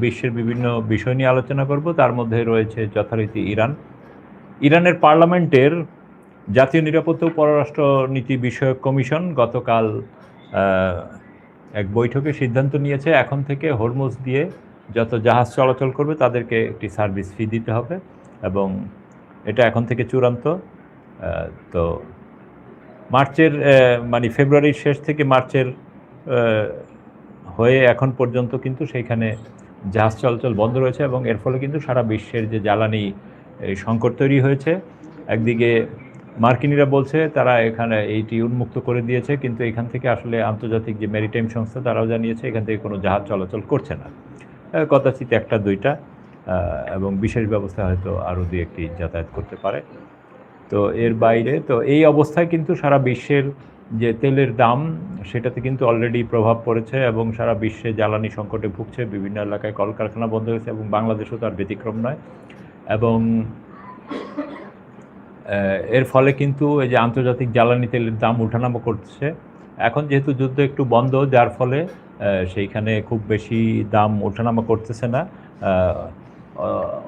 বিশ্বের বিভিন্ন বিষয় নিয়ে আলোচনা করব। তার মধ্যে রয়েছে যথারীতি ইরানের পার্লামেন্টের জাতীয় নিরাপত্তা ও পররাষ্ট্রনীতি বিষয়ক কমিশন গতকাল এক বৈঠকে সিদ্ধান্ত নিয়েছে এখন থেকে হরমুজ দিয়ে যত জাহাজ চলাচল করবে তাদেরকে একটি সার্ভিস ফি দিতে হবে, এবং এটা এখন থেকে চূড়ান্ত। তো মার্চের মানে ফেব্রুয়ারির শেষ থেকে মার্চের হয়ে এখন পর্যন্ত কিন্তু সেইখানে জাহাজ চলাচল বন্ধ রয়েছে, এবং এর ফলে কিন্তু সারা বিশ্বের যে জ্বালানি সংকট তৈরি হয়েছে। একদিকে মার্কিনিরা বলছে তারা এখানে এইটি উন্মুক্ত করে দিয়েছে, কিন্তু এখান থেকে আসলে আন্তর্জাতিক যে মেরিটাইম সংস্থা তারাও জানিয়েছে এখান থেকে কোনো জাহাজ চলাচল করছে না, কদাচিৎ একটা দুইটা, এবং বিশেষ ব্যবস্থা হয়তো আরও দুই একটি যাতায়াত করতে পারে। তো এর বাইরে তো এই অবস্থায় কিন্তু সারা বিশ্বের যে তেলের দাম সেটাতে কিন্তু অলরেডি প্রভাব পড়েছে, এবং সারা বিশ্বে জ্বালানি সংকটে ভুগছে, বিভিন্ন এলাকায় কলকারখানা বন্ধ হয়েছে, এবং বাংলাদেশও তার ব্যতিক্রম নয়। এবং এর ফলে কিন্তু এই যে আন্তর্জাতিক জ্বালানি তেলের দাম ওঠানামা করছে। এখন যেহেতু যুদ্ধ একটু বন্ধ, যার ফলে সেইখানে খুব বেশি দাম ওঠানামা করতেছে না।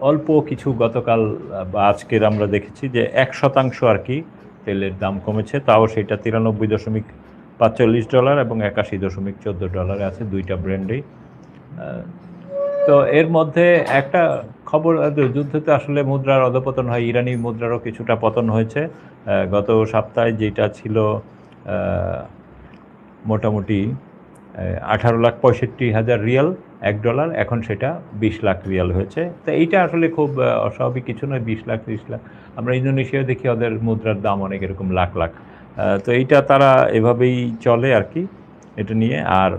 অল্প কিছু গতকাল বা আজকের আমরা দেখেছি যে 1% আর কি তেলের দাম কমেছে, তাও সেটা $93.45 এবং $81.14 আছে, দুইটা ব্র্যান্ডেই। তো এর মধ্যে একটা খবর, যুদ্ধতে আসলে মুদ্রার অধপতন হয়, ইরানি মুদ্রারও কিছুটা পতন হয়েছে। গত সপ্তাহে যেটা ছিল মোটামুটি 18,65,000 রিয়াল $1, এখন সেটা 20 লাখ রিয়াল হয়েছে। তো এইটা আসলে খুব অস্বাভাবিক কিছু নয়, 20 লাখ 30 লাখ। আমরা ইন্দোনেশিয়ায় দেখি ওদের মুদ্রার দাম অনেক এরকম লাখ লাখ। তো এইটা তারা এভাবেই চলে আর কি এটা নিয়ে। আর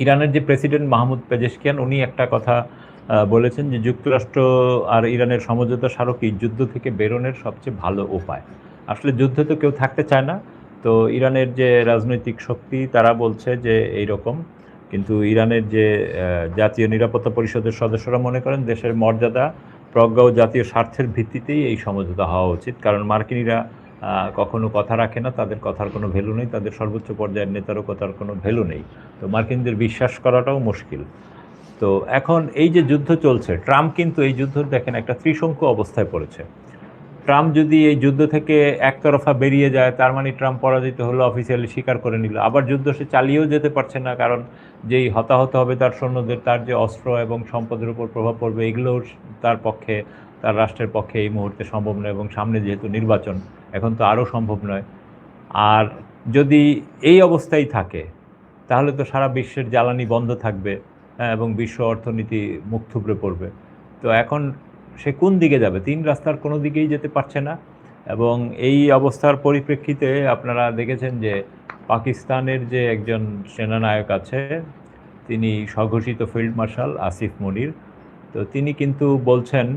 ইরানের যে প্রেসিডেন্ট মাহমুদ পেজেশকিয়ান, উনি একটা কথা বলেছেন যে যুক্তরাষ্ট্র আর ইরানের সমঝোতা স্মারকই যুদ্ধ থেকে বেরোনোর সবচেয়ে ভালো উপায়। আসলে যুদ্ধে তো কেউ থাকতে চায় না, তো ইরানের যে রাজনৈতিক শক্তি তারা বলছে যে এই রকম, কিন্তু ইরানের যে জাতীয় নিরাপত্তা পরিষদের সদস্যরা মনে করেন দেশের মর্যাদা, প্রজ্ঞা ও জাতীয় স্বার্থের ভিত্তিতেই এই সমঝোতা হওয়া উচিত। কারণ মার্কিনিরা কখনো কথা রাখে না, তাদের কথার কোনো ভ্যালু নেই, তাদের সর্বোচ্চ পর্যায়ের নেতারও কথার কোনো ভ্যালু নেই। তো মার্কিনদের বিশ্বাস করাটাও মুশকিল। তো এখন এই যে যুদ্ধ চলছে, ট্রাম্প কিন্তু এই যুদ্ধ দেখেন একটা ত্রিশঙ্কু অবস্থায় পড়েছে। ট্রাম্প যদি এই যুদ্ধ থেকে একতরফা বেরিয়ে যায়, তার মানে ট্রাম্প পরাজিত হলো, অফিসিয়ালি স্বীকার করে নিল। আবার যুদ্ধ সে চালিয়েও যেতে পারছে না, কারণ যেই হতাহত হবে তার সৈন্যদের, তার যে অস্ত্র এবং সম্পদের উপর প্রভাব পড়বে, এগুলোও তার পক্ষে, তার রাষ্ট্রের পক্ষে এই মুহূর্তে সম্ভব নয়, এবং সামনে যেহেতু নির্বাচন, এখন তো আরও সম্ভব নয়। আর যদি এই অবস্থায় থাকে তাহলে তো সারা বিশ্বের জ্বালানি বন্ধ থাকবে, এবং বিশ্ব অর্থনীতি মুখ থুবড়ে পড়বে। তো এখন সে কোন দিকে যাবে? তিন রাস্তার কোনো দিকেই যেতে পারছে না। এবং এই অবস্থার পরিপ্রেক্ষিতে আপনারা দেখেছেন যে পাকিস্তানের যে একজন সেনানায়ক আছে, তিনি স্বঘোষিত ফিল্ড মার্শাল আসিফ মনির, তো তিনি কিন্তু বলছেন,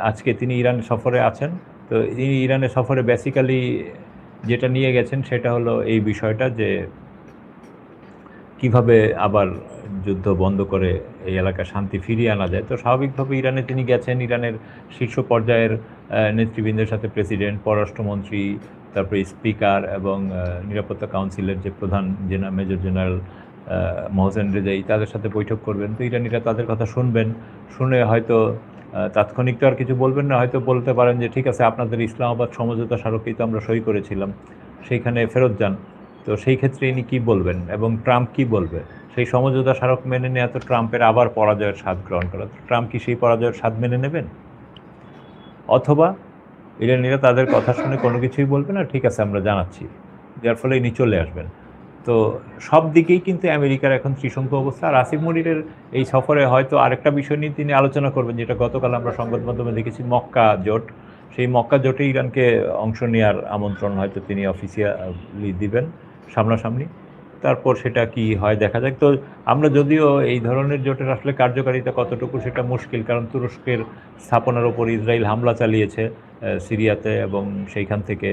আজকে তিনি ইরান সফরে আছেন, তো তিনি ইরানের সফরে বেসিক্যালি যেটা নিয়ে গেছেন সেটা হলো এই বিষয়টা যে কিভাবে আবার যুদ্ধ বন্ধ করে এই এলাকায় শান্তি ফিরিয়ে আনা যায়। তো স্বাভাবিকভাবে ইরানে তিনি গেছেন, ইরানের শীর্ষ পর্যায়ের নেতৃবৃন্দের সাথে প্রেসিডেন্ট, পররাষ্ট্রমন্ত্রী, তারপরে স্পিকার এবং নিরাপত্তা কাউন্সিলের যে প্রধান মেজর জেনারেল মোহসেন রেজাই, তাদের সাথে বৈঠক করবেন। তো ইরানিরা তাদের কথা শুনবেন, শুনে হয়তো তাৎক্ষণিক তো আর কিছু বলবেন না, হয়তো বলতে পারেন যে ঠিক আছে, আপনাদের ইসলামাবাদ সমঝোতা স্মারকেই তো আমরা সই করেছিলাম, সেইখানে ফেরত যান। তো সেই ক্ষেত্রে ইনি কী বলবেন এবং ট্রাম্প কী বলবে? সেই সমঝোতা স্মারক মেনে নেওয়া তো ট্রাম্পের আবার পরাজয়ের স্বাদ গ্রহণ করা। ট্রাম্প কি সেই পরাজয়ের স্বাদ মেনে নেবেন? অথবা ইরানিরা তাদের কথা শুনে কোনো কিছুই বলবে না, ঠিক আছে আমরা জানাচ্ছি, যার ফলে ইনি চলে আসবেন। তো সব দিকেই কিন্তু আমেরিকার এখন ত্রিশঙ্কু অবস্থা। আর আসিফ মনিরের এই সফরে হয়তো আরেকটা বিষয় নিয়ে তিনি আলোচনা করবেন, যেটা গতকাল আমরা সংবাদ মাধ্যমে দেখেছি, মক্কা জোট। সেই মক্কা জোটে ইরানকে অংশ নেওয়ার আমন্ত্রণ হয়তো তিনি অফিসিয়ালি দিবেন সামনাসামনি। তারপর সেটা কি হয় দেখা যাক। তো আমরা যদিও এই ধরনের জোটের আসলে কার্যকারিতা কতটুকু সেটা মুশকিল, কারণ তুরস্কের স্থাপনার ওপর ইসরায়েল হামলা চালিয়েছে সিরিয়াতে, এবং সেইখান থেকে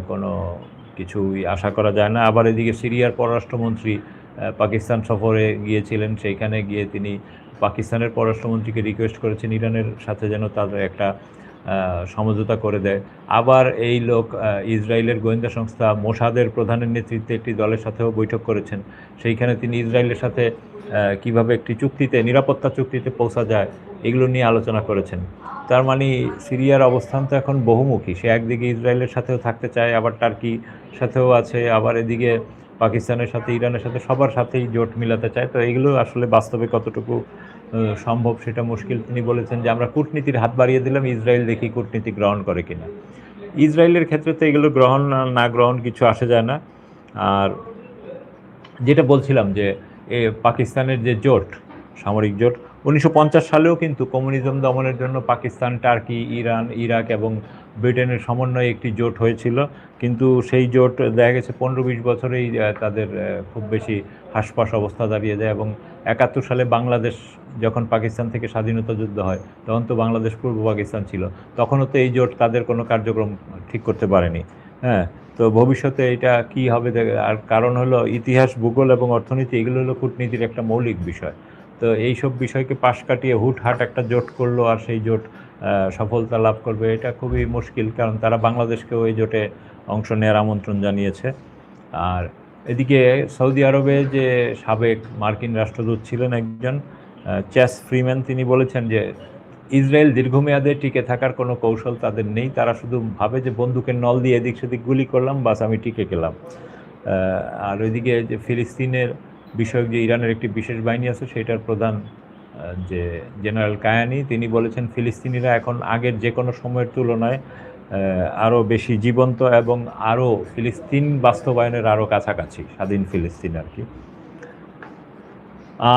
কোনো কিছুই আশা করা যায় না। আবার এদিকে সিরিয়ার পররাষ্ট্রমন্ত্রী পাকিস্তান সফরে গিয়েছিলেন, সেইখানে গিয়ে তিনি পাকিস্তানের পররাষ্ট্রমন্ত্রীকে রিকোয়েস্ট করেছেন ইরানের সাথে যেন তাদের একটা সমঝোতা করে দেয়। আবার এই লোক ইসরায়েলের গোয়েন্দা সংস্থা মোসাদের প্রধানের নেতৃত্বে একটি দলের সাথেও বৈঠক করেছেন। সেইখানে তিনি ইসরায়েলের সাথে কীভাবে একটি চুক্তিতে, নিরাপত্তা চুক্তিতে পৌঁছা যায়, এগুলো নিয়ে আলোচনা করেছেন। তার মানে সিরিয়ার অবস্থান তো এখন বহুমুখী। সে একদিকে ইসরায়েলের সাথেও থাকতে চায়, আবার টার্কির সাথেও আছে, আবার এদিকে পাকিস্তানের সাথে, ইরানের সাথে, সবার সাথেই জোট মিলাতে চায়। তো এগুলো আসলে বাস্তবে কতটুকু সম্ভব সেটা মুশকিল। তিনি বলেছেন যে আমরা কূটনীতির হাত বাড়িয়ে দিলাম, ইসরায়েল দেখি কূটনীতি গ্রহণ করে কিনা। ইসরায়েলের ক্ষেত্রে তো এগুলো গ্রহণ না গ্রহণ কিছু আসে যায় না। আর যেটা বলছিলাম যে পাকিস্তানের যে জোট, সামরিক জোট, 1950 সালেও কিন্তু কমিউনিজম দমনের জন্য পাকিস্তান, টার্কি, ইরান, ইরাক এবং ব্রিটেনের সমন্বয়ে একটি জোট হয়েছিল। কিন্তু সেই জোট দেখা গেছে 15-20 বছরেই তাদের খুব বেশি হাসপাস অবস্থা দাঁড়িয়ে যায়। এবং 71 সালে বাংলাদেশ যখন পাকিস্তান থেকে স্বাধীনতা যুদ্ধ হয়, তখন তো বাংলাদেশ পূর্ব পাকিস্তান ছিল, তখনও তো এই জোট তাদের কোনো কার্যক্রম ঠিক করতে পারেনি। হ্যাঁ, তো ভবিষ্যতে এটা কি হবে, আর কারণ হলো ইতিহাস, ভূগোল এবং অর্থনীতি, এগুলো হলো কূটনীতির একটা মৌলিক বিষয়। তো এইসব বিষয়কে পাশ কাটিয়ে হুটহাট একটা জোট করলো আর সেই জোট সফলতা লাভ করবে, এটা খুবই মুশকিল। কারণ তারা বাংলাদেশকেও এই জোটে অংশ নেওয়ার আমন্ত্রণ জানিয়েছে। আর এদিকে সৌদি আরবে যে সাবেক মার্কিন রাষ্ট্রদূত ছিলেন একজন, চ্যাস ফ্রিম্যান, তিনি বলেছেন যে ইসরায়েল দীর্ঘমেয়াদে টিকে থাকার কোনো কৌশল তাদের নেই। তারা শুধু ভাবে যে বন্দুকের নল দিয়ে এদিক সেদিক গুলি করলাম, বাস আমি টিকে গেলাম। আর ওইদিকে যে ফিলিস্তিনের বিষয়ক যে ইরানের একটি বিশেষ বাহিনী আছে, সেটার প্রধান যে জেনারেল কায়ানি, তিনি বলেছেন ফিলিস্তিনিরা এখন আগের যে কোনো সময়ের তুলনায় আরও বেশি জীবন্ত এবং আরও ফিলিস্তিন বাস্তবায়নের আরও কাছাকাছি, স্বাধীন ফিলিস্তিন আর কি।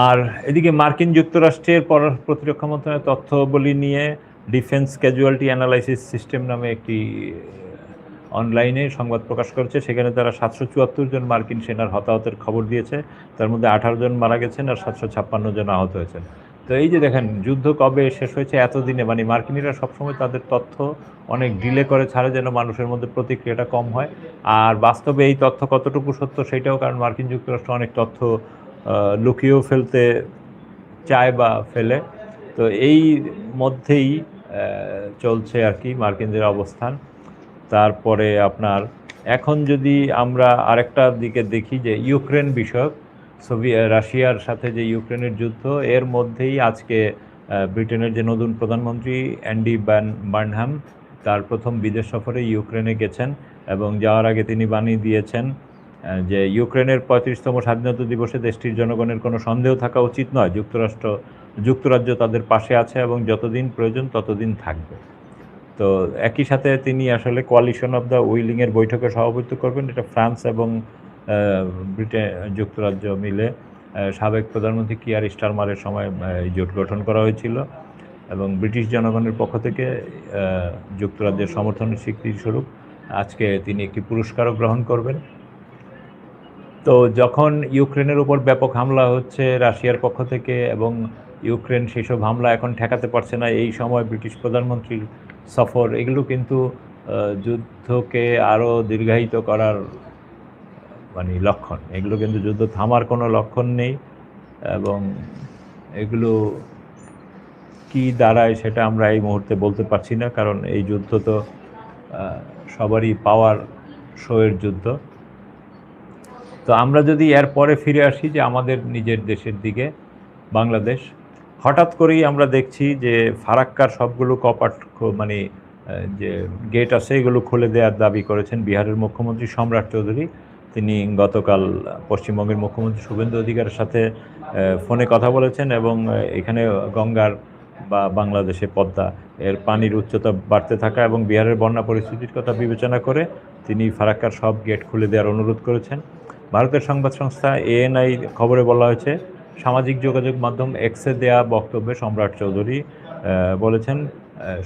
আর এদিকে মার্কিন যুক্তরাষ্ট্রের প্রতিরক্ষা মন্ত্রণালয়ের তথ্যবলী নিয়ে ডিফেন্স ক্যাজুয়ালিটি অ্যানালাইসিস সিস্টেম নামে একটি অনলাইনে সংবাদ প্রকাশ করেছে। সেখানে তারা 774 জন মার্কিন সেনার হতাহতের খবর দিয়েছে। তার মধ্যে 18 জন মারা গেছেন আর 756 জন আহত হয়েছেন। তো এই যে দেখেন, যুদ্ধ কবে শেষ হয়েছে এতদিনে, মানে মার্কিনিরা সবসময় তাদের তথ্য অনেক ডিলে করে ছাড়ে যেন মানুষের মধ্যে প্রতিক্রিয়াটা কম হয়। আর বাস্তবে এই তথ্য কতটুকু সত্য সেটাও, কারণ মার্কিন যুক্তরাষ্ট্র অনেক তথ্য লুকিয়েও ফেলতে চায় বা ফেলে। তো এই মধ্যেই চলছে আর কি মার্কিনদের অবস্থান। তারপরে আপনার এখন যদি আমরা আরেকটা দিকে দেখি যে ইউক্রেন বিষয়ক, রাশিয়ার সাথে যে ইউক্রেনের যুদ্ধ, এর মধ্যেই আজকে ব্রিটেনের যে নতুন প্রধানমন্ত্রী অ্যান্ডি বার্নহাম, তার প্রথম বিদেশ সফরে ইউক্রেনে গেছেন এবং যাওয়ার আগে তিনি বাণী দিয়েছেন যে ইউক্রেনের 35তম স্বাধীনতা দিবসে দেশটির জনগণের কোনো সন্দেহ থাকা উচিত নয়, যুক্তরাজ্য তাদের পাশে আছে এবং যতদিন প্রয়োজন ততদিন থাকবে। তো একই সাথে তিনি আসলে কোয়ালিশন অফ দ্য উইলিংয়ের বৈঠকে সভাপতিত্ব করবেন। এটা ফ্রান্স এবং যুক্তরাজ্য মিলে সাবেক প্রধানমন্ত্রী কিয়ার স্টারমারের সময় এই জোট গঠন করা হয়েছিল এবং ব্রিটিশ জনগণের পক্ষ থেকে যুক্তরাজ্যের সমর্থনের স্বীকৃতিস্বরূপ আজকে তিনি একটি পুরস্কারও গ্রহণ করবেন। তো যখন ইউক্রেনের উপর ব্যাপক হামলা হচ্ছে রাশিয়ার পক্ষ থেকে এবং ইউক্রেন সেসব হামলা এখন ঠেকাতে পারছে না, এই সময় ব্রিটিশ প্রধানমন্ত্রীর সফর, এগুলো কিন্তু যুদ্ধকে আরও দীর্ঘায়িত করার মানে লক্ষণ। এগুলো কিন্তু যুদ্ধ থামার কোনো লক্ষণ নেই এবং এগুলো কি দাঁড়ায় সেটা আমরা এই মুহূর্তে বলতে পারছি না, কারণ এই যুদ্ধ তো সবারই পাওয়ার শোয়ের যুদ্ধ। তো আমরা যদি এর পরে ফিরে আসি যে আমাদের নিজের দেশের দিকে, বাংলাদেশ, হঠাৎ করেই আমরা দেখছি যে ফারাক্কার সবগুলো কপাট মানে যে গেট আছে এগুলো খুলে দেওয়ার দাবি করেছেন বিহারের মুখ্যমন্ত্রী সম্রাট চৌধুরী। তিনি গতকাল পশ্চিমবঙ্গের মুখ্যমন্ত্রী শুভেন্দু অধিকারের সাথে ফোনে কথা বলেছেন এবং এখানে গঙ্গার বা বাংলাদেশে পদ্মা এর পানির উচ্চতা বাড়তে থাকা এবং বিহারের বন্যা পরিস্থিতির কথা বিবেচনা করে তিনি ফারাক্কার সব গেট খুলে দেওয়ার অনুরোধ করেছেন। ভারতের সংবাদ সংস্থা ANI খবরে বলা হয়েছে, সামাজিক যোগাযোগ মাধ্যম এক্সে দেয়া বক্তব্যে সম্রাট চৌধুরী বলেছেন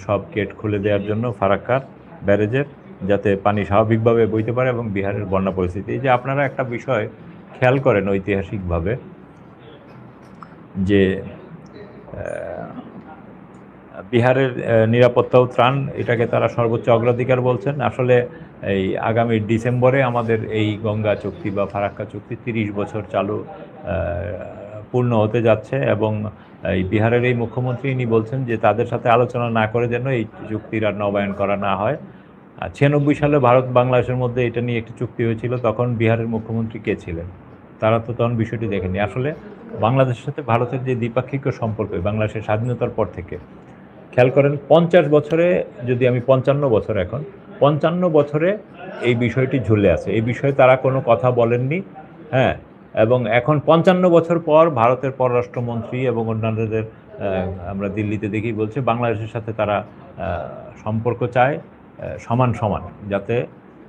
সব গেট খুলে দেওয়ার জন্য ফারাক্কার ব্যারেজের, যাতে পানি স্বাভাবিকভাবে বইতে পারে এবং বিহারের বন্যা পরিস্থিতি। এই যে আপনারা একটা বিষয় খেয়াল করেন ঐতিহাসিকভাবে যে বিহারের নিরাপত্তা ও ত্রাণ, এটাকে তারা সর্বোচ্চ অগ্রাধিকার বলছেন। আসলে এই আগামী ডিসেম্বরে আমাদের এই গঙ্গা চুক্তি বা ফারাক্কা চুক্তি 30 বছর চালু পূর্ণ হতে যাচ্ছে এবং এই বিহারের এই মুখ্যমন্ত্রী ইনি বলছেন যে তাদের সাথে আলোচনা না করে যেন এই চুক্তির আর নবায়ন করা না হয়। 96 সালে ভারত বাংলাদেশের মধ্যে এটা নিয়ে একটি চুক্তি হয়েছিল, তখন বিহারের মুখ্যমন্ত্রী কে ছিলেন? তারা তো তখন বিষয়টি দেখেনি। আসলে বাংলাদেশের সাথে ভারতের যে দ্বিপাক্ষিক সম্পর্ক বাংলাদেশের স্বাধীনতার পর থেকে, খেয়াল করেন 50 বছরে, যদি আমি 55 বছর এখন, 55 বছরে এই বিষয়টি ঝুলে আছে। এই বিষয়ে তারা কোনো কথা বলেননি, হ্যাঁ? এবং এখন 55 বছর পর ভারতের পররাষ্ট্রমন্ত্রী এবং অন্যান্যদের আমরা দিল্লিতে দেখি বলছে বাংলাদেশের সাথে তারা সম্পর্ক চায় সমান সমান, যাতে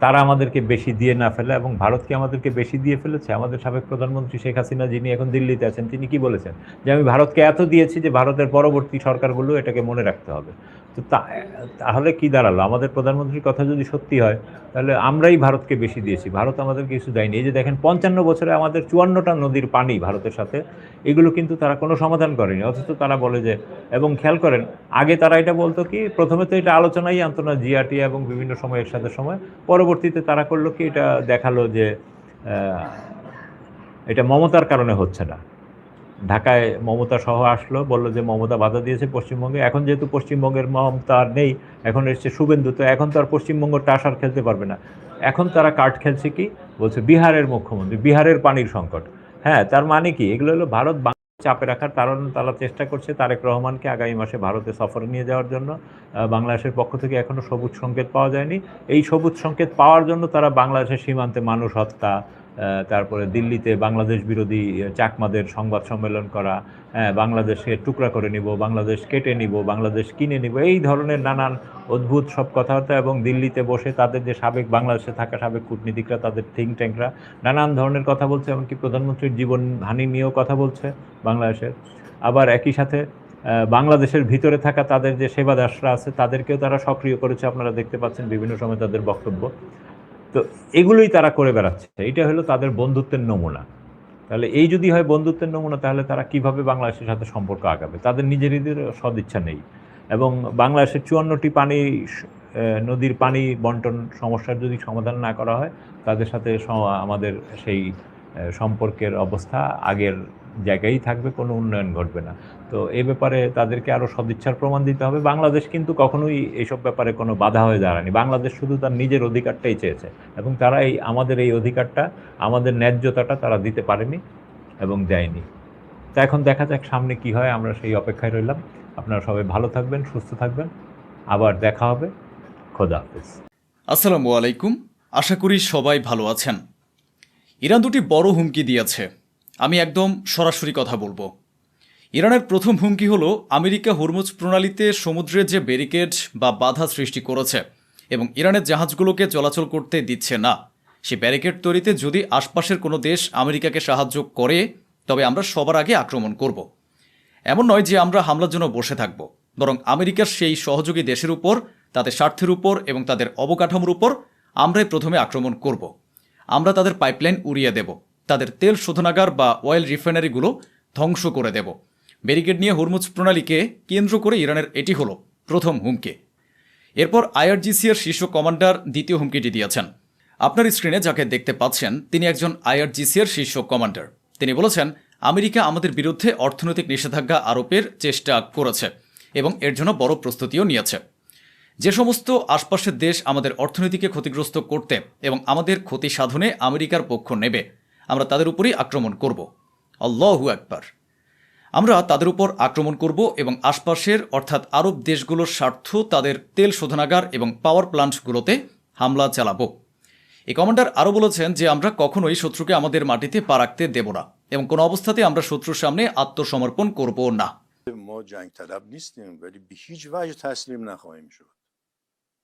তারা আমাদেরকে বেশি দিয়ে না ফেলে। এবং ভারত কি আমাদেরকে বেশি দিয়ে ফেলেছে? আমাদের সাবেক প্রধানমন্ত্রী শেখ হাসিনা, যিনি এখন দিল্লিতে আছেন, তিনি কি বলেছেন? যে আমি ভারতকে এত দিয়েছি যে ভারতের পরবর্তী সরকারগুলো এটাকে মনে রাখতে হবে। তো তাহলে কি দাঁড়ালো? আমাদের প্রধানমন্ত্রীর কথা যদি সত্যি হয়, তাহলে আমরাই ভারতকে বেশি দিয়েছি, ভারত আমাদের কিছু দেয়নি। এই যে দেখেন 55 বছরে আমাদের 54টা নদীর পানি ভারতের সাথে, এগুলো কিন্তু তারা কোনো সমাধান করেনি, অথচ তারা বলে যে, এবং খেয়াল করেন আগে তারা এটা বলতো কি, প্রথমে তো এটা আলোচনাই আনতো না জিয়াটি এবং বিভিন্ন সময় একসাথে সময়, পরবর্তীতে তারা করলো কি, এটা দেখালো যে এটা মমতার কারণে হচ্ছে না। ঢাকায় মমতা সহ আসলো, বলল যে মমতা বাধা দিয়েছে পশ্চিমবঙ্গে। এখন যেহেতু পশ্চিমবঙ্গের মমতা আর নেই, এখন এসছে শুভেন্দু, তো এখন তো আর পশ্চিমবঙ্গ টাস আর খেলতে পারবে না। এখন তারা কার্ড খেলছে কি, বলছে বিহারের মুখ্যমন্ত্রী, বিহারের পানির সংকট। হ্যাঁ, তার মানে কি, এগুলো হলো ভারত চাপে রাখার কারণ। তারা চেষ্টা করছে তারেক রহমানকে আগামী মাসে ভারতে সফরে নিয়ে যাওয়ার জন্য। বাংলাদেশের পক্ষ থেকে এখনও সবুজ সংকেত পাওয়া যায়নি। এই সবুজ সংকেত পাওয়ার জন্য তারা বাংলাদেশের সীমান্তে মানুষ হত্যা, তারপরে দিল্লিতে বাংলাদেশ বিরোধী চাকমাদের সংবাদ সম্মেলন করা, বাংলাদেশকে টুকরা করে নিব, বাংলাদেশ কেটে নিব, বাংলাদেশ কিনে নিব, এই ধরনের নানান অদ্ভুত সব কথাবার্তা। এবং দিল্লিতে বসে তাদের যে সাবেক বাংলাদেশে থাকা সাবেক কূটনীতিকরা, তাদের থিঙ্ক ট্যাঙ্করা নানান ধরনের কথা বলছে, এমনকি প্রধানমন্ত্রীর জীবনহানি নিয়েও কথা বলছে বাংলাদেশের। আবার একই সাথে বাংলাদেশের ভিতরে থাকা তাদের যে সেবাদাসরা আছে, তাদেরকেও তারা সক্রিয় করেছে, আপনারা দেখতে পাচ্ছেন বিভিন্ন সময় তাদের বক্তব্য। তো এগুলোই তারা করে বেড়াচ্ছে, এটা হলো তাদের বন্ধুত্বের নমুনা। তাহলে এই যদি হয় বন্ধুত্বের নমুনা, তাহলে তারা কিভাবে বাংলাদেশের সাথে সম্পর্ক আগাবে? তাদের নিজেদের সদিচ্ছা নেই। এবং বাংলাদেশের 54টি নদীর পানি বন্টন সমস্যার যদি সমাধান না করা হয়, তাদের সাথে আমাদের সেই সম্পর্কের অবস্থা আগের জায়গায় থাকবে, কোনো উন্নয়ন ঘটবে না। তো এই ব্যাপারে তাদেরকে আরও সদিচ্ছার প্রমাণ দিতে হবে। বাংলাদেশ কিন্তু কখনোই এইসব ব্যাপারে কোনো বাধা হয়ে দাঁড়ায়নি। বাংলাদেশ শুধু তার নিজের অধিকারটাই চেয়েছে, এবং তারা আমাদের এই অধিকারটা, আমাদের ন্যায্যতাটা তারা দিতে পারেনি এবং দেয়নি। তা এখন দেখা যাক সামনে কি হয়, আমরা সেই অপেক্ষায় রইলাম। আপনারা সবাই ভালো থাকবেন, সুস্থ থাকবেন, আবার দেখা হবে। খোদা হাফেজ। আসসালামু আলাইকুম, আশা করি সবাই ভালো আছেন। ইরান দুটি বড় হুমকি দিয়েছে, আমি একদম সরাসরি কথা বলবো। ইরানের প্রথম হুমকি হলো আমেরিকা হরমুজ প্রণালীতে সমুদ্রে যে ব্যারিকেড বা বাধা সৃষ্টি করেছে এবং ইরানের জাহাজগুলোকে চলাচল করতে দিচ্ছে না, সে ব্যারিকেড তৈরিতে যদি আশপাশের কোনো দেশ আমেরিকাকে সাহায্য করে, তবে আমরা সবার আগে আক্রমণ করব। এমন নয় যে আমরা হামলার জন্য বসে থাকব, বরং আমেরিকার সেই সহযোগী দেশের উপর, তাদের স্বার্থের উপর এবং তাদের অবকাঠামোর উপর আমরাই প্রথমে আক্রমণ করব। আমরা তাদের পাইপলাইন উড়িয়ে দেব, তাদের তেল শোধনাগার বা অয়েল রিফাইনারিগুলো ধ্বংস করে দেব। ব্যারিকেড নিয়ে হরমুজ প্রণালীকে কেন্দ্র করে ইরানের এটি হলো প্রথম হুমকি। এরপর আইআরজিসি এর শীর্ষ কমান্ডার দ্বিতীয় হুমকিটি দিয়েছেন। আপনার স্ক্রিনে যাকে দেখতে পাচ্ছেন, তিনি একজন আইআরজিসি এর শীর্ষ কমান্ডার। তিনি বলেছেন, আমেরিকা আমাদের বিরুদ্ধে অর্থনৈতিক নিষেধাজ্ঞা আরোপের চেষ্টা করেছে এবং এর জন্য বড় প্রস্তুতিও নিয়েছে। যে সমস্ত আশপাশের দেশ আমাদের অর্থনীতিকে ক্ষতিগ্রস্ত করতে এবং আমাদের ক্ষতি সাধনে আমেরিকার পক্ষ নেবে, আমরা তাদের উপরই আক্রমণ করব। আল্লাহু আকবার। আমরা তাদের উপর আক্রমণ করব এবং আশপাশের অর্থাৎ আরব দেশগুলোর স্বার্থ, তাদের তেল শোধনাগার এবং পাওয়ার প্লান্টগুলোতে হামলা চালাবো। এই কমান্ডার আরও বলেছেন যে আমরা কখনোই শত্রুকে আমাদের মাটিতে পা রাখতে দেব না এবং কোনো অবস্থাতে আমরা শত্রুর সামনে আত্মসমর্পণ করব না। ما جنگ طلب نیستیم ولی به هیچ وجه تسلیم نخواهیم شد.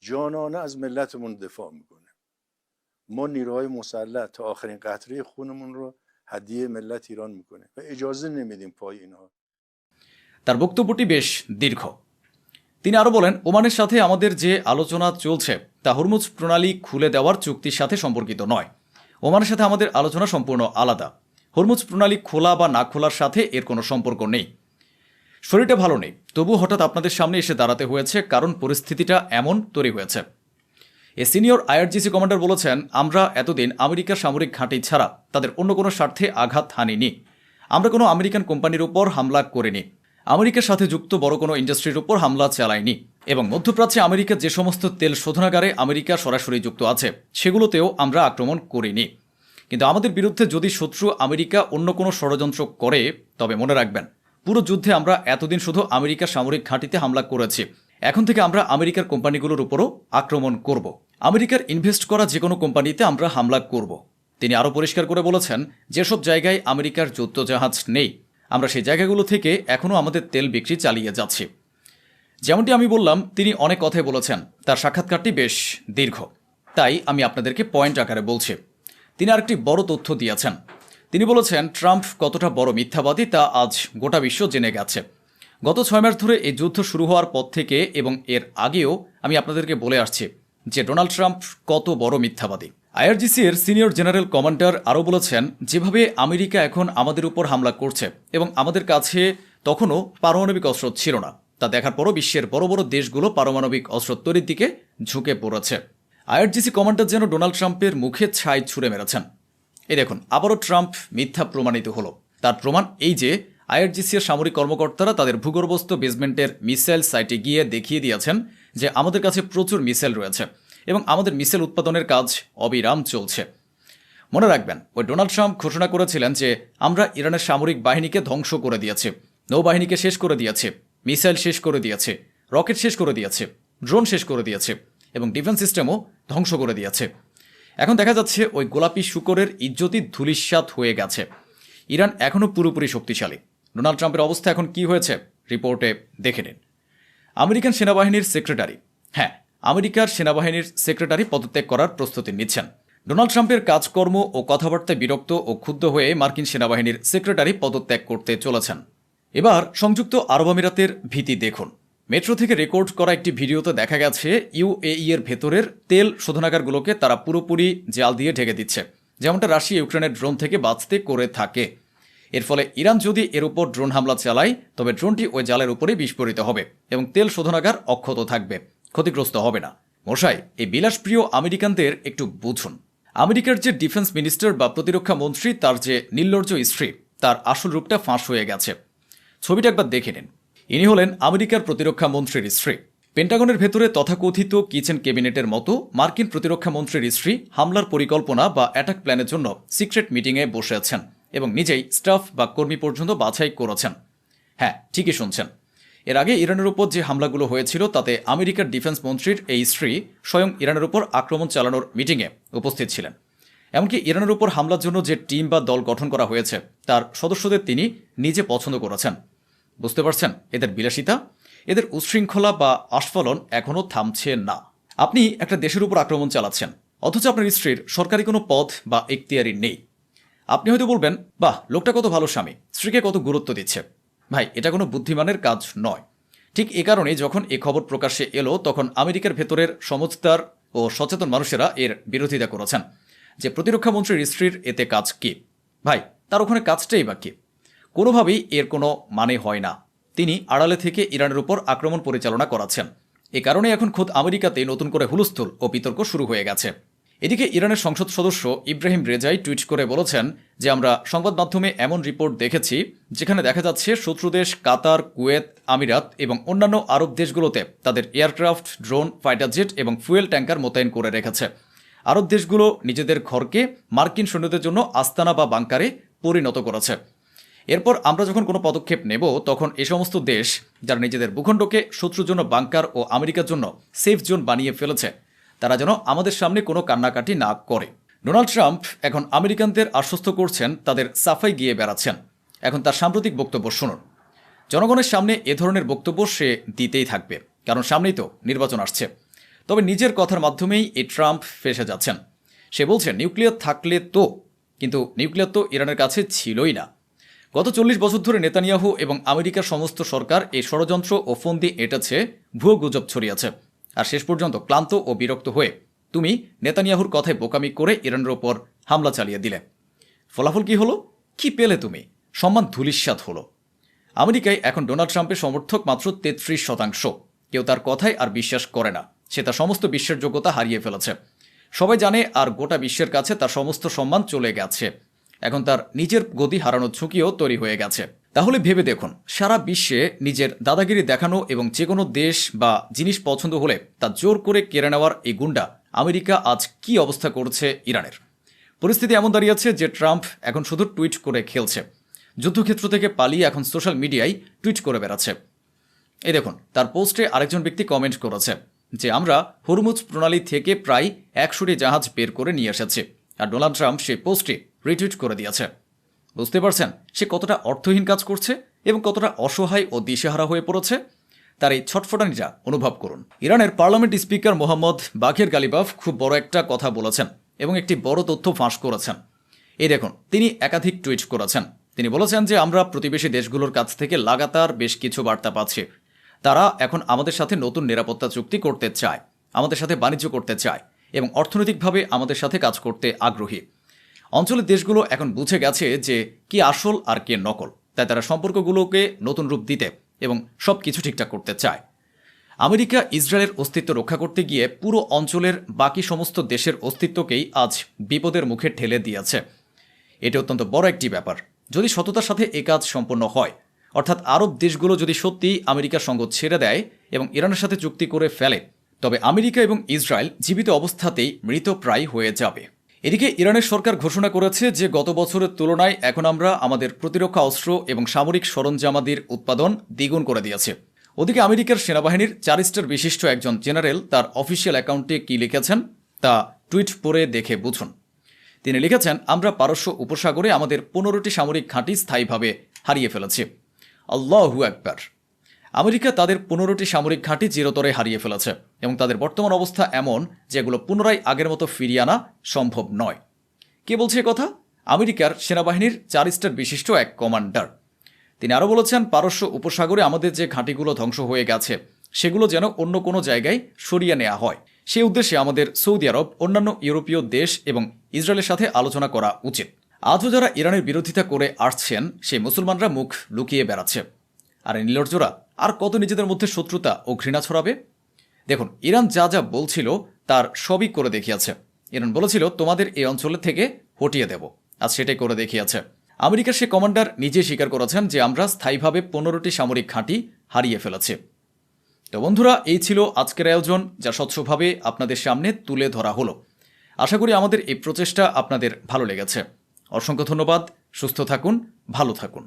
جانانه از ملتمون دفاع میکنیم. ما نیروهای مسلح تا آخرین قطره خونمون رو هدیه ملت ایران میکنیم و اجازه نمیدیم پای اینها. তার বক্তব্যটি বেশ দীর্ঘ। তিনি আরও বলেন, ওমানের সাথে আমাদের যে আলোচনা চলছে তা হরমুজ প্রণালী খুলে দেওয়ার চুক্তির সাথে সম্পর্কিত নয়। ওমানের সাথে আমাদের আলোচনা সম্পূর্ণ আলাদা। হরমুজ প্রণালী খোলা বা না খোলার সাথে এর কোনো সম্পর্ক নেই। শরীরটা ভালো নেই, তবু হঠাৎ আপনাদের সামনে এসে দাঁড়াতে হয়েছে, কারণ পরিস্থিতিটা এমন তৈরি হয়েছে। এ সিনিয়র আইআরজিসি কমান্ডার বলেছেন, আমরা এতদিন আমেরিকার সামরিক ঘাঁটি ছাড়া তাদের অন্য কোনো স্বার্থে আঘাত হানিনি। আমরা কোনো আমেরিকান কোম্পানির উপর হামলা করিনি। আমেরিকার সাথে যুক্ত বড় কোনো ইন্ডাস্ট্রির উপর হামলা চালায়নি এবং মধ্যপ্রাচ্যে আমেরিকার যে সমস্ত তেল শোধনাগারে আমেরিকা সরাসরি যুক্ত আছে সেগুলোতেও আমরা আক্রমণ করিনি। কিন্তু আমাদের বিরুদ্ধে যদি শত্রু আমেরিকা অন্য কোনো ষড়যন্ত্র করে তবে মনে রাখবেন, পুরো যুদ্ধে আমরা এতদিন শুধু আমেরিকার সামরিক ঘাঁটিতে হামলা করেছি। এখন থেকে আমরা আমেরিকার কোম্পানিগুলোর উপরও আক্রমণ করব। আমেরিকার ইনভেস্ট করা যে কোনো কোম্পানিতে আমরা হামলা করব। তিনি আরও পরিষ্কার করে বলেছেন, যেসব জায়গায় আমেরিকার যুদ্ধজাহাজ নেই আমরা সেই জায়গাগুলো থেকে এখনও আমাদের তেল বিক্রি চালিয়ে যাচ্ছি। যেমনটি আমি বললাম, তিনি অনেক কথাই বলেছেন, তার সাক্ষাৎকারটি বেশ দীর্ঘ, তাই আমি আপনাদেরকে পয়েন্ট আকারে বলছি। তিনি আরেকটি বড় তথ্য দিয়েছেন। তিনি বলেছেন ট্রাম্প কতটা বড় মিথ্যাবাদী তা আজ গোটা বিশ্ব জেনে গেছে। গত 6 মাস ধরে এই যুদ্ধ শুরু হওয়ার পর থেকে এবং এর আগেও আমি আপনাদেরকে বলে আসছি যে ডোনাল্ড ট্রাম্প কত বড় মিথ্যাবাদী। আইআরজিসি এর সিনিয়র জেনারেল কমান্ডার আরও বলেছেন, যেভাবে আমেরিকা এখন আমাদের উপর হামলা করছে এবং আমাদের কাছে তখনও পারমাণবিক অস্ত্র ছিল না, তা দেখার পরও বিশ্বের বড় বড় দেশগুলো পারমাণবিক অস্ত্র তৈরির দিকে ঝুঁকে পড়েছে। আইআরজিসি কমান্ডার যেন ডোনাল্ড ট্রাম্পের মুখে ছাই ছুঁড়ে মেরেছেন। এই দেখুন, আবারও ট্রাম্প মিথ্যা প্রমাণিত হলো। তার প্রমাণ এই যে আইআরজিসি এর সামরিক কর্মকর্তারা তাদের ভূগর্ভস্থ বেসমেন্টের মিসাইল সাইটে গিয়ে দেখিয়ে দিয়েছেন যে আমাদের কাছে প্রচুর মিসাইল রয়েছে এবং আমাদের মিসাইল উৎপাদনের কাজ অবিরাম চলছে। মনে রাখবেন, ওই ডোনাল্ড ট্রাম্প ঘোষণা করেছিলেন যে আমরা ইরানের সামরিক বাহিনীকে ধ্বংস করে দিয়েছি, নৌবাহিনীকে শেষ করে দিয়েছে, মিসাইল শেষ করে দিয়েছে, রকেট শেষ করে দিয়েছে, ড্রোন শেষ করে দিয়েছে এবং ডিফেন্স সিস্টেমও ধ্বংস করে দিয়েছে। এখন দেখা যাচ্ছে ওই গোলাপি শূকরের ইজ্জতই ধূলিসাৎ হয়ে গেছে। ইরান এখনও পুরোপুরি শক্তিশালী। ডোনাল্ড ট্রাম্পের অবস্থা এখন কি হয়েছে রিপোর্টে দেখে নিন। আমেরিকান সেনাবাহিনীর সেক্রেটারি, হ্যাঁ, আমেরিকার সেনাবাহিনীর সেক্রেটারি পদত্যাগ করার প্রস্তুতি নিচ্ছেন। ডোনাল্ড ট্রাম্পের কাজকর্ম ও কথাবার্তায় বিরক্ত ও ক্ষুব্ধ হয়ে মার্কিন সেনাবাহিনীর সেক্রেটারি পদত্যাগ করতে চলেছেন। এবার সংযুক্ত আরব আমিরাতের ভীতি দেখুন। মেট্রো থেকে রেকর্ড করা একটি ভিডিওতে দেখা গেছে ইউএই এর ভেতরের তেল শোধনাগারগুলোকে তারা পুরোপুরি জাল দিয়ে ঢেকে দিচ্ছে, যেমনটা রাশিয়া ইউক্রেনের ড্রোন থেকে বাঁচতে করে থাকে। এর ফলে ইরান যদি এর উপর ড্রোন হামলা চালায় তবে ড্রোনটি ওই জালের উপরেই বিস্ফোরিত হবে এবং তেল শোধনাগার অক্ষত থাকবে, ক্ষতিগ্রস্ত হবে না। মশাই, এই বিলাসপ্রিয় আমেরিকানদের একটু বুঝুন। আমেরিকার যে ডিফেন্স মিনিস্টার বা প্রতিরক্ষা মন্ত্রী, তার যে নির্লজ্জ স্ত্রী, তার আসল রূপটা ফাঁস হয়ে গেছে। ছবিটা একবার দেখে নিন। ইনি হলেন আমেরিকার প্রতিরক্ষা মন্ত্রীর স্ত্রী। পেন্টাগনের ভেতরে তথাকথিত কিচেন ক্যাবিনেটের মতো মার্কিন প্রতিরক্ষা মন্ত্রীর স্ত্রী হামলার পরিকল্পনা বা অ্যাটাক প্ল্যানের জন্য সিক্রেট মিটিংয়ে বসে আছেন এবং নিজেই স্টাফ বা কর্মী পর্যন্ত বাছাই করেছেন। হ্যাঁ, ঠিকই শুনছেন। এর আগে ইরানের উপর যে হামলাগুলো হয়েছিল তাতে আমেরিকার ডিফেন্স মন্ত্রীর এই স্ত্রী স্বয়ং ইরানের উপর আক্রমণ চালানোর মিটিংয়ে উপস্থিত ছিলেন। এমনকি ইরানের উপর হামলার জন্য যে টিম বা দল গঠন করা হয়েছে তার সদস্যদের তিনি নিজে পছন্দ করেছেন। বুঝতে পারছেন এদের বিলাসিতা, এদের উচ্ছৃঙ্খলা বা আস্ফলন এখনও থামছে না। আপনি একটা দেশের উপর আক্রমণ চালাচ্ছেন, অথচ আপনার স্ত্রীর সরকারি কোনো পদ বা এখতিয়ারি নেই। আপনি হয়তো বলবেন, বাহ, লোকটা কত ভালো স্বামী, স্ত্রীকে কত গুরুত্ব দিচ্ছে। ভাই, এটা কোনো বুদ্ধিমানের কাজ নয়। ঠিক এ কারণেই যখন এ খবর প্রকাশ্যে এলো তখন আমেরিকার ভেতরের সমঝদার ও সচেতন মানুষেরা এর বিরোধিতা করেছেন যে প্রতিরক্ষা মন্ত্রীর স্ত্রীর এতে কাজ কি। ভাই, তার ওখানে কাজটাই বা কি? কোনোভাবেই এর কোনো মানে হয় না। তিনি আড়ালে থেকে ইরানের উপর আক্রমণ পরিচালনা করাচ্ছেন। এ কারণে এখন খোদ আমেরিকাতে নতুন করে হুলস্থুল ও বিতর্ক শুরু হয়ে গেছে। এদিকে ইরানের সংসদ সদস্য ইব্রাহিম রেজাই টুইট করে বলেছেন যে আমরা সংবাদ মাধ্যমে এমন রিপোর্ট দেখেছি যেখানে দেখা যাচ্ছে শত্রু দেশ কাতার, কুয়েত, আমিরাত এবং অন্যান্য আরব দেশগুলোতে তাদের এয়ারক্রাফট, ড্রোন, ফাইটার জেট এবং ফুয়েল ট্যাঙ্কার মোতায়েন করে রেখেছে। আরব দেশগুলো নিজেদের ঘরকে মার্কিন সৈন্যদের জন্য আস্তানা বা বাংকারে পরিণত করেছে। এরপর আমরা যখন কোনো পদক্ষেপ নেব তখন এ সমস্ত দেশ যারা নিজেদের ভূখণ্ডকে শত্রুর জন্য বাংকার ও আমেরিকার জন্য সেফ জোন বানিয়ে ফেলেছে তারা যেন আমাদের সামনে কোনো কান্নাকাটি না করে। ডোনাল্ড ট্রাম্প এখন আমেরিকানদের আশ্বস্ত করছেন, তাদের সাফাই গিয়ে বেড়াচ্ছেন। এখন তার সাম্প্রতিক বক্তব্য শুনুন। জনগণের সামনে এ ধরনের বক্তব্য সে দিতেই থাকবে, কারণ সামনেই তো নির্বাচন আসছে। তবে নিজের কথার মাধ্যমেই এই ট্রাম্প ফেঁসে যাচ্ছেন। সে বলছেন নিউক্লিয়ার থাকলে তো, কিন্তু নিউক্লিয়ার তো ইরানের কাছে ছিলই না। গত 40 বছর ধরে নেতানিয়াহু এবং আমেরিকার সমস্ত সরকার এই ষড়যন্ত্র ও ফন্দি এঁটেছে, ভুয়ো গুজব ছড়িয়েছে। আর শেষ পর্যন্ত ক্লান্ত ও বিরক্ত হয়ে তুমি নেতানিয়াহুর কথায় বোকামি করে ইরানের ওপর হামলা চালিয়ে দিলে। ফলাফল কি হলো? কি পেলে তুমি? সম্মান ধূলিসাৎ হলো। আমেরিকায় এখন ডোনাল্ড ট্রাম্পের সমর্থক মাত্র 33%। কেউ তার কথায় আর বিশ্বাস করে না। সে তার সমস্ত বিশ্বাসযোগ্যতা হারিয়ে ফেলেছে। সবাই জানে আর গোটা বিশ্বের কাছে তার সমস্ত সম্মান চলে গেছে। এখন তার নিজের গদি হারানোর ঝুঁকিও তৈরি হয়ে গেছে। তাহলে ভেবে দেখুন, সারা বিশ্বে নিজের দাদাগিরি দেখানো এবং যে কোনো দেশ বা জিনিস পছন্দ হলে তা জোর করে কেড়ে নেওয়ার এই গুন্ডা আমেরিকা আজ কি অবস্থা করছে ইরানের। পরিস্থিতি এমন দাঁড়িয়েছে যে ট্রাম্প এখন শুধু টুইট করে খেলছে, যুদ্ধক্ষেত্র থেকে পালিয়ে এখন সোশ্যাল মিডিয়ায় টুইট করে বেড়াচ্ছে। এই দেখুন, তার পোস্টে আরেকজন ব্যক্তি কমেন্ট করেছে যে আমরা হরমুজ প্রণালী থেকে প্রায় 100টি জাহাজ বের করে নিয়ে এসেছি, আর ডোনাল্ড ট্রাম্প সেই পোস্টটি রিটুইট করে দিয়েছে। বুঝতে পারছেন সে কতটা অর্থহীন কাজ করছে এবং কতটা অসহায় ও দিশেহারা হয়ে পড়েছে। তার এই ছটফটানিটা অনুভব করুন। ইরানের পার্লামেন্ট স্পিকার মোহাম্মদ বাকির গালিবাফ খুব বড় একটা কথা বলেছেন এবং একটি বড় তথ্য ফাঁস করেছেন। এই দেখুন, তিনি একাধিক টুইট করেছেন। তিনি বলেছেন যে আমরা প্রতিবেশী দেশগুলোর কাছ থেকে লাগাতার বেশ কিছু বার্তা পাচ্ছি। তারা এখন আমাদের সাথে নতুন নিরাপত্তা চুক্তি করতে চায়, আমাদের সাথে বাণিজ্য করতে চায় এবং অর্থনৈতিকভাবে আমাদের সাথে কাজ করতে আগ্রহী। অঞ্চলের দেশগুলো এখন বুঝে গেছে যে কি আসল আর কে নকল, তাই তারা সম্পর্কগুলোকে নতুন রূপ দিতে এবং সব কিছু ঠিকঠাক করতে চায়। আমেরিকা ইসরায়েলের অস্তিত্ব রক্ষা করতে গিয়ে পুরো অঞ্চলের বাকি সমস্ত দেশের অস্তিত্বকেই আজ বিপদের মুখে ঠেলে দিয়েছে। এটি অত্যন্ত বড় একটি ব্যাপার। যদি সততার সাথে এ কাজ সম্পন্ন হয়, অর্থাৎ আরব দেশগুলো যদি সত্যিই আমেরিকার সঙ্গ ছেড়ে দেয় এবং ইরানের সাথে চুক্তি করে ফেলে, তবে আমেরিকা এবং ইসরায়েল জীবিত অবস্থাতেই মৃতপ্রায় হয়ে যাবে। এদিকে ইরানের সরকার ঘোষণা করেছে যে গত বছরের তুলনায় এখন আমরা আমাদের প্রতিরক্ষা অস্ত্র এবং সামরিক সরঞ্জামাদির উৎপাদন দ্বিগুণ করে দিয়েছে। ওদিকে আমেরিকার সেনাবাহিনীর 4 স্টার বিশিষ্ট একজন জেনারেল তার অফিসিয়াল অ্যাকাউন্টে কি লিখেছেন তা টুইট পড়ে দেখে বুঝুন। তিনি লিখেছেন, আমরা পারস্য উপসাগরে আমাদের 15টি সামরিক ঘাঁটি স্থায়ীভাবে হারিয়ে ফেলেছি। আল্লাহু আকবার। আমেরিকা তাদের 15টি সামরিক ঘাঁটি চিরতরে হারিয়ে ফেলেছে এবং তাদের বর্তমান অবস্থা এমন যেগুলো পুনরায় আগের মতো ফিরিয়ে আনা সম্ভব নয়। কে বলছে কথা? আমেরিকার সেনাবাহিনীর 4 স্টার বিশিষ্ট এক কমান্ডার। তিনি আরও বলেছেন, পারস্য উপসাগরে আমাদের যে ঘাঁটিগুলো ধ্বংস হয়ে গেছে সেগুলো যেন অন্য কোনো জায়গায় সরিয়ে নেওয়া হয়। সেই উদ্দেশ্যে আমাদের সৌদি আরব, অন্যান্য ইউরোপীয় দেশ এবং ইসরায়েলের সাথে আলোচনা করা উচিত। আজও যারা ইরানের বিরোধিতা করে আসছেন সেই মুসলমানরা মুখ লুকিয়ে বেড়াচ্ছে। আর এই নির্লজ্জরা আর কত নিজেদের মধ্যে শত্রুতা ও ঘৃণা ছড়াবে? দেখুন, ইরান যা যা বলছিল তার সবই করে দেখিয়েছে। ইরান বলেছিল তোমাদের এই অঞ্চল থেকে হটিয়ে দেব, আজ সেটাই করে দেখিয়েছে। আমেরিকার সে কমান্ডার নিজে স্বীকার করেছেন যে আমরা স্থায়ীভাবে 15টি সামরিক ঘাঁটি হারিয়ে ফেলেছি। তো বন্ধুরা, এই ছিল আজকের আয়োজন, যা স্বচ্ছভাবে আপনাদের সামনে তুলে ধরা হলো। আশা করি আমাদের এই প্রচেষ্টা আপনাদের ভালো লেগেছে। অসংখ্য ধন্যবাদ। সুস্থ থাকুন, ভালো থাকুন।